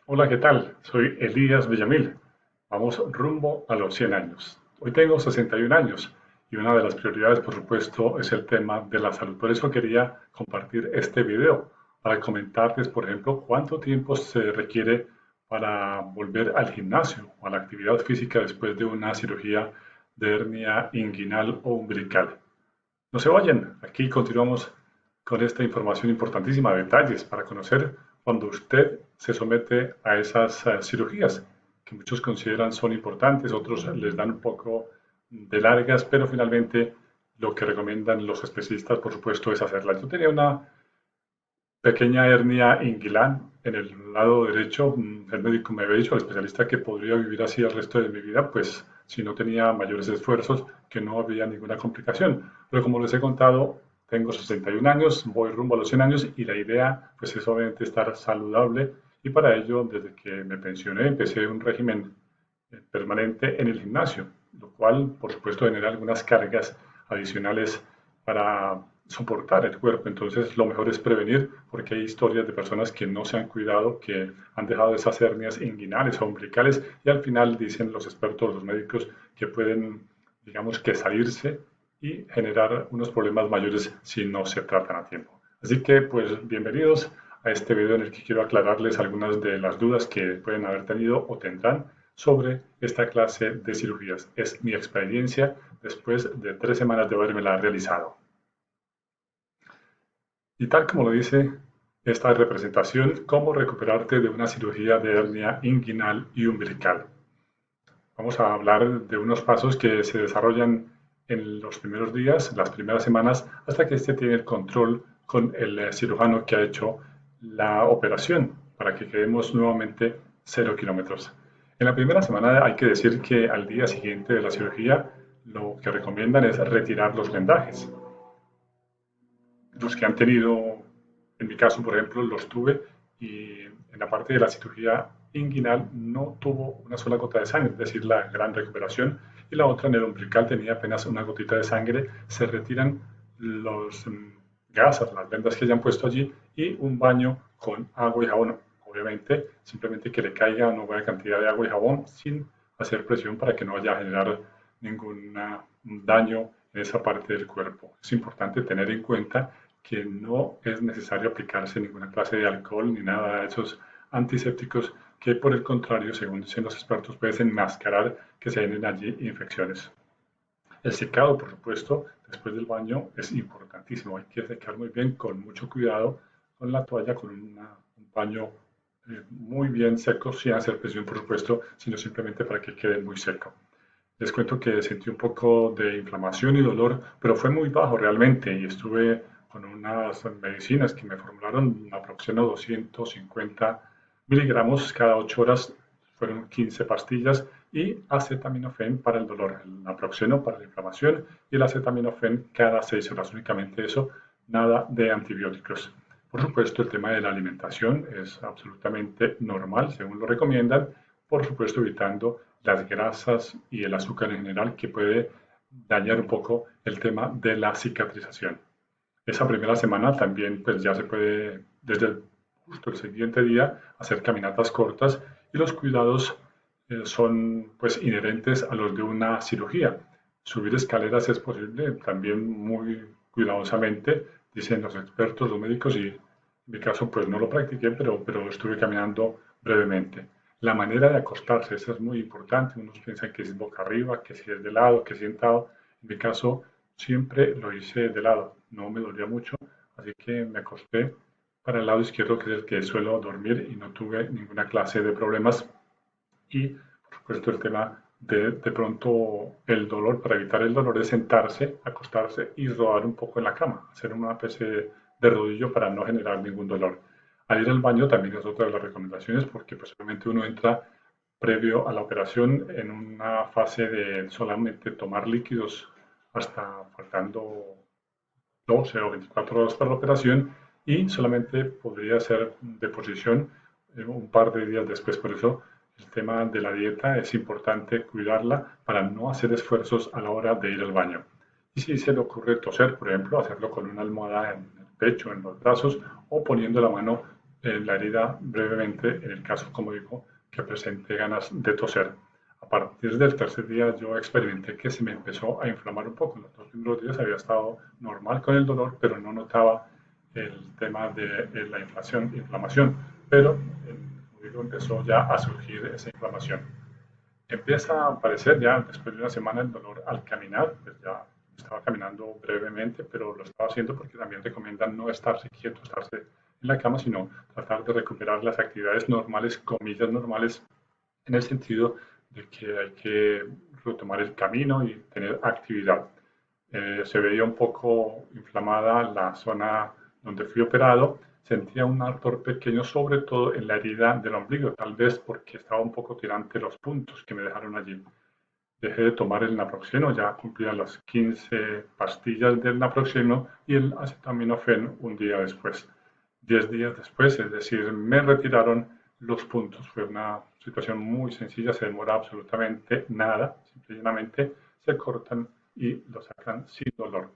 Hola, ¿qué tal? Soy Elías Villamil. Vamos rumbo a los 100 años. Hoy tengo 61 años y una de las prioridades, por supuesto, es el tema de la salud. Por eso quería compartir este video para comentarles, por ejemplo, cuánto tiempo se requiere para volver al gimnasio o a la actividad física después de una cirugía de hernia inguinal o umbilical. No se vayan, aquí continuamos con esta información importantísima, detalles para conocer cuando usted se somete a esas cirugías, que muchos consideran son importantes, otros les dan un poco de largas, pero finalmente lo que recomiendan los especialistas, por supuesto, es hacerlas. Yo tenía una pequeña hernia inguinal en el lado derecho. El médico me había dicho, el especialista, que podría vivir así el resto de mi vida, pues si no tenía mayores esfuerzos, que no había ninguna complicación. Pero como les he contado, tengo 61 años, voy rumbo a los 100 años y la idea pues es obviamente estar saludable y para ello desde que me pensioné empecé un régimen permanente en el gimnasio, lo cual por supuesto genera algunas cargas adicionales para soportar el cuerpo. Entonces lo mejor es prevenir porque hay historias de personas que no se han cuidado, que han dejado esas hernias inguinales o umbilicales y al final dicen los expertos, los médicos, que pueden, digamos, que salirse y generar unos problemas mayores si no se tratan a tiempo. Así que pues bienvenidos a este video en el que quiero aclararles algunas de las dudas que pueden haber tenido o tendrán sobre esta clase de cirugías. Es mi experiencia después de 3 semanas de habérmela realizado. Y tal como lo dice esta representación, cómo recuperarte de una cirugía de hernia inguinal y umbilical. Vamos a hablar de unos pasos que se desarrollan en los primeros días, las primeras semanas, hasta que éste tiene el control con el cirujano que ha hecho la operación, para que quedemos nuevamente 0 kilómetros. En la primera semana hay que decir que al día siguiente de la cirugía lo que recomiendan es retirar los vendajes. Los que han tenido, en mi caso, por ejemplo, los tuve y en la parte de la cirugía inguinal no tuvo una sola gota de sangre, es decir, la gran recuperación, y la otra en el umbilical tenía apenas una gotita de sangre, se retiran los gasas, las vendas que hayan puesto allí y un baño con agua y jabón. Obviamente, simplemente que le caiga una buena cantidad de agua y jabón sin hacer presión para que no vaya a generar ningún daño en esa parte del cuerpo. Es importante tener en cuenta que no es necesario aplicarse ninguna clase de alcohol ni nada de esos antisépticos que por el contrario, según dicen los expertos, pueden enmascarar que se den allí infecciones. El secado, por supuesto, después del baño es importantísimo. Hay que secar muy bien, con mucho cuidado, con la toalla, con un paño muy bien seco, sin hacer presión, por supuesto, sino simplemente para que quede muy seco. Les cuento que sentí un poco de inflamación y dolor, pero fue muy bajo realmente y estuve con unas medicinas que me formularon aproximadamente 250 miligramos cada 8 horas, fueron 15 pastillas y acetaminofén para el dolor, el naproxeno para la inflamación y el acetaminofén cada 6 horas, únicamente eso, nada de antibióticos. Por supuesto, el tema de la alimentación es absolutamente normal, según lo recomiendan, por supuesto evitando las grasas y el azúcar en general que puede dañar un poco el tema de la cicatrización. Esa primera semana también pues ya se puede desde justo el siguiente día hacer caminatas cortas y los cuidados son pues inherentes a los de una cirugía. Subir escaleras es posible también muy cuidadosamente, dicen los expertos, los médicos, y en mi caso pues no lo practiqué, pero estuve caminando brevemente. La manera de acostarse, eso es muy importante. Unos piensan que es boca arriba, que si es de lado, que sentado. En mi caso siempre lo hice de lado, no me dolía mucho, así que me acosté para el lado izquierdo, que es el que suelo dormir, y no tuve ninguna clase de problemas. Y por supuesto el tema de pronto el dolor, para evitar el dolor es sentarse, acostarse y rodar un poco en la cama, hacer una especie de rodillo para no generar ningún dolor. Al ir al baño también es otra de las recomendaciones porque pues obviamente uno entra previo a la operación en una fase de solamente tomar líquidos hasta faltando 12 o 24 horas para la operación y solamente podría ser de posición un par de días después. Por eso el tema de la dieta es importante cuidarla para no hacer esfuerzos a la hora de ir al baño. Y si se le ocurre toser, por ejemplo, hacerlo con una almohada en el pecho, en los brazos o poniendo la mano la herida brevemente en el caso, como digo, que presente ganas de toser. A partir del tercer día yo experimenté que se me empezó a inflamar un poco. Los dos primeros días había estado normal con el dolor, pero no notaba el tema de la inflamación. Pero, como digo, empezó ya a surgir esa inflamación. Empieza a aparecer ya después de una semana el dolor al caminar, pues ya estaba caminando brevemente, pero lo estaba haciendo porque también recomiendan no estarse quieto, estarse en la cama, sino tratar de recuperar las actividades normales, comillas normales, en el sentido de que hay que retomar el camino y tener actividad. Se veía un poco inflamada la zona donde fui operado, sentía un ardor pequeño, sobre todo en la herida del ombligo, tal vez porque estaba un poco tirante los puntos que me dejaron allí. Dejé de tomar el naproxeno, ya cumplía las 15 pastillas del naproxeno y el acetaminofén un día después. 10 días después, es decir, me retiraron los puntos. Fue una situación muy sencilla, se demora absolutamente nada, simplemente se cortan y lo sacan sin dolor.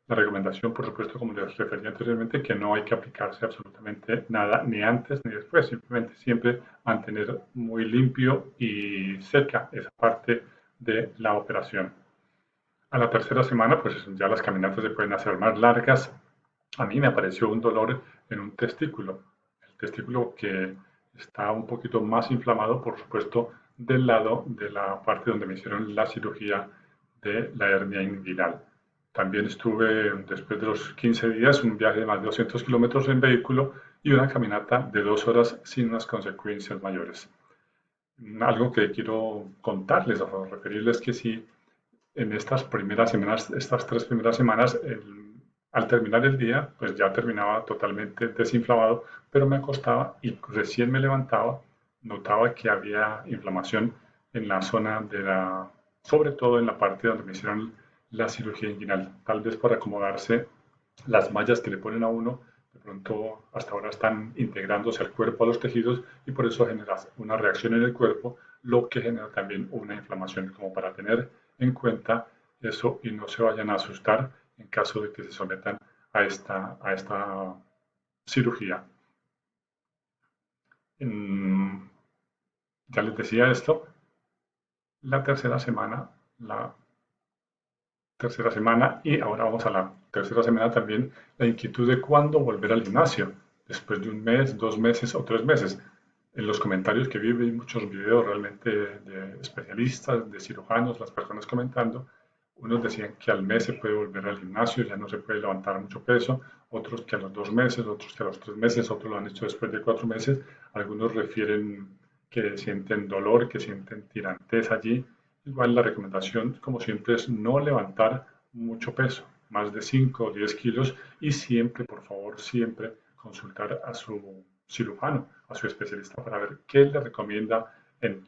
La recomendación, por supuesto, como les refería anteriormente, que no hay que aplicarse absolutamente nada ni antes ni después, simplemente siempre mantener muy limpio y cerca esa parte de la operación. A la tercera semana, pues ya las caminatas se pueden hacer más largas. A mí me apareció un dolor en un testículo, el testículo que está un poquito más inflamado, por supuesto, del lado de la parte donde me hicieron la cirugía de la hernia inguinal. También estuve, después de los 15 días, un viaje de más de 200 kilómetros en vehículo y una caminata de 2 horas sin unas consecuencias mayores. Algo que quiero contarles o referirles que sí, en estas primeras semanas, estas 3 primeras semanas, al terminar el día, pues ya terminaba totalmente desinflamado, pero me acostaba y recién me levantaba, notaba que había inflamación en la zona de la, sobre todo en la parte donde me hicieron la cirugía inguinal, tal vez por acomodarse las mallas que le ponen a uno, de pronto hasta ahora están integrándose al cuerpo, a los tejidos, y por eso genera una reacción en el cuerpo, lo que genera también una inflamación, como para tener en cuenta eso y no se vayan a asustar en caso de que se sometan a esta cirugía. Ya les decía esto, la tercera semana, la tercera semana y ahora vamos a la tercera semana también, la inquietud de cuándo volver al gimnasio, después de un mes, 2 meses o 3 meses. En los comentarios que vi muchos videos realmente de especialistas, de cirujanos, las personas comentando, unos decían que al mes se puede volver al gimnasio, ya no se puede levantar mucho peso, otros que a los 2 meses, otros que a los 3 meses, otros lo han hecho después de 4 meses, algunos refieren que sienten dolor, que sienten tirantez allí. Igual la recomendación, como siempre, es no levantar mucho peso, más de 5 o 10 kilos, y siempre, por favor, siempre consultar a su cirujano, a su especialista para ver qué le recomienda en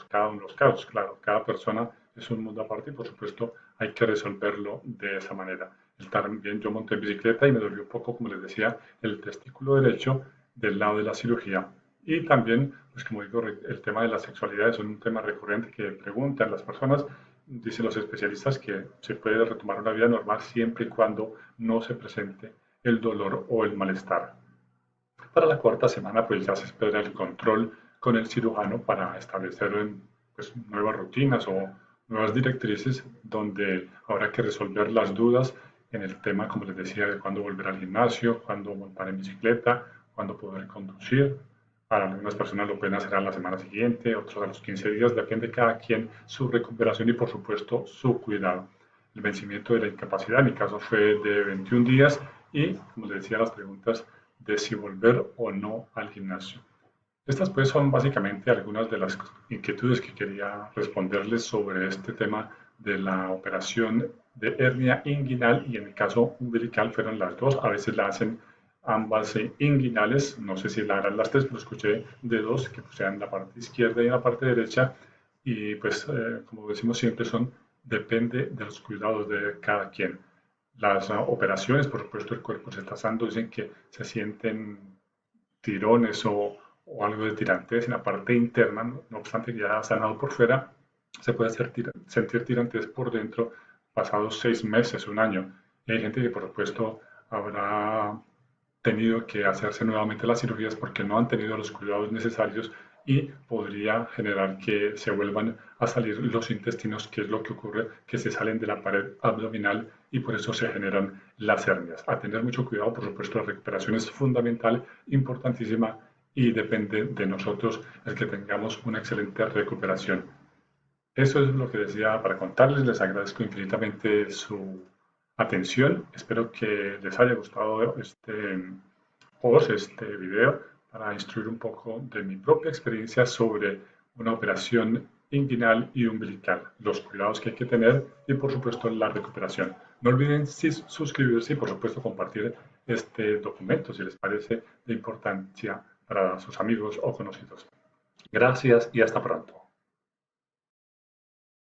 cada uno de los casos. Claro, cada persona es un mundo aparte y por supuesto hay que resolverlo de esa manera. También yo monté en bicicleta y me dolió un poco, como les decía, el testículo derecho del lado de la cirugía. Y también, pues como digo, el tema de la sexualidad es un tema recurrente que preguntan las personas. Dicen los especialistas que se puede retomar una vida normal siempre y cuando no se presente el dolor o el malestar. Para la cuarta semana, pues ya se espera el control con el cirujano para establecer pues, nuevas rutinas o nuevas directrices donde habrá que resolver las dudas en el tema, como les decía, de cuándo volver al gimnasio, cuándo montar en bicicleta, cuándo poder conducir. Para algunas personas lo pueden hacer a la semana siguiente, otros a los 15 días, depende de cada quien su recuperación y por supuesto su cuidado. El vencimiento de la incapacidad, en mi caso fue de 21 días y, como les decía, las preguntas de si volver o no al gimnasio. Estas pues son básicamente algunas de las inquietudes que quería responderles sobre este tema de la operación de hernia inguinal y en el caso umbilical fueron las dos. A veces la hacen ambas inguinales, no sé si la harán las tres, pero escuché de dos que sean en la parte izquierda y en la parte derecha y pues como decimos siempre son depende de los cuidados de cada quien. Las operaciones, por supuesto, el cuerpo se está sanando, dicen que se sienten tirones o algo de tirantez en la parte interna, no obstante que ya ha sanado por fuera, se puede sentir tirantez por dentro pasados 6 meses, un año. Y hay gente que, por supuesto, habrá tenido que hacerse nuevamente las cirugías porque no han tenido los cuidados necesarios y podría generar que se vuelvan a salir los intestinos, que es lo que ocurre, que se salen de la pared abdominal y por eso se generan las hernias. A tener mucho cuidado, por supuesto, la recuperación es fundamental, importantísima y depende de nosotros el que tengamos una excelente recuperación. Eso es lo que decía para contarles. Les agradezco infinitamente su atención. Espero que les haya gustado este post, este video, para instruir un poco de mi propia experiencia sobre una operación inguinal y umbilical, los cuidados que hay que tener y por supuesto la recuperación. No olviden suscribirse y por supuesto compartir este documento si les parece de importancia para sus amigos o conocidos. Gracias y hasta pronto.